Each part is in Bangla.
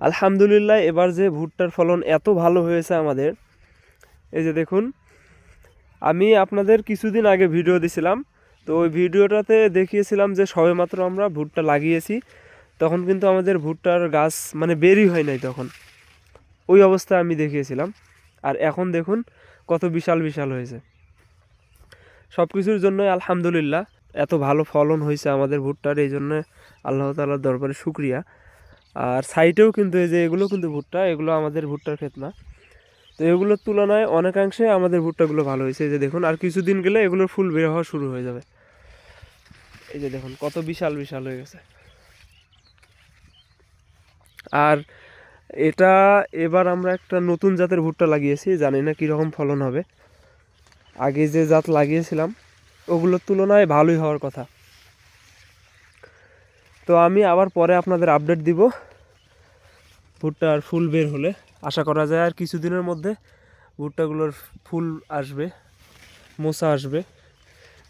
আলহামদুলিল্লাহ এবার যে ভুট্টার ফলন এত ভালো হয়েছে আমাদের, এই যে দেখুন, আমি আপনাদের কিছুদিন আগে ভিডিও দিছিলাম। তো ওই ভিডিওটাতে দেখিয়েছিলাম যে সবেমাত্র আমরা ভুট্টা লাগিয়েছি, তখন কিন্তু আমাদের ভুট্টার গাছ মানে বেরই হয় নাই তখন, ওই অবস্থায় আমি দেখিয়েছিলাম। আর এখন দেখুন কত বিশাল বিশাল হয়েছে। সব কিছুর জন্যই আলহামদুলিল্লাহ এত ভালো ফলন হয়েছে আমাদের ভুট্টার, এই জন্য আল্লাহ তাআলার দরবারে শুকরিয়া। আর সাইডেও কিন্তু এই যে এগুলো কিন্তু ভুট্টা, এগুলো আমাদের ভুট্টার ক্ষেত না। তো এগুলোর তুলনায় অনেকাংশে আমাদের ভুট্টাগুলো ভালো হয়েছে। এই যে দেখুন, আর কিছুদিন গেলে এগুলোর ফুল বের হওয়া শুরু হয়ে যাবে। এই যে দেখুন কত বিশাল বিশাল হয়ে গেছে। আর এটা এবার আমরা একটা নতুন জাতের ভুট্টা লাগিয়েছি, জানি না কীরকম ফলন হবে। আগে যে জাত লাগিয়েছিলাম ওগুলোর তুলনায় ভালোই হওয়ার কথা। তো আমি আবার পরে আপনাদের আপডেট দিব ভুট্টার ফুল বের হলে। আশা করা যায় আর কিছুদিনের মধ্যে ভুট্টাগুলোর ফুল আসবে, মোচা আসবে।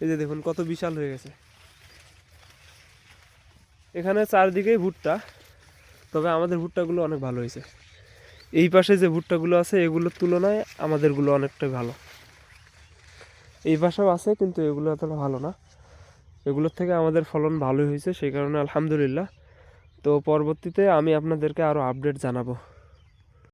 এই যে দেখুন কত বিশাল হয়ে গেছে। এখানে চারদিকেই ভুট্টা, তবে আমাদের ভুট্টাগুলো অনেক ভালো হয়েছে। এই পাশে যে ভুট্টাগুলো আছে এগুলোর তুলনায় আমাদেরগুলো অনেকটাই ভালো। এই পাশেও আছে কিন্তু এগুলো এতটা ভালো না, এগুলোর থেকে আমাদের ফলন ভালোই হয়েছে, সেই কারণে আলহামদুলিল্লাহ। তো পরবর্তীতে আমি আপনাদেরকে আরও আপডেট জানাবো।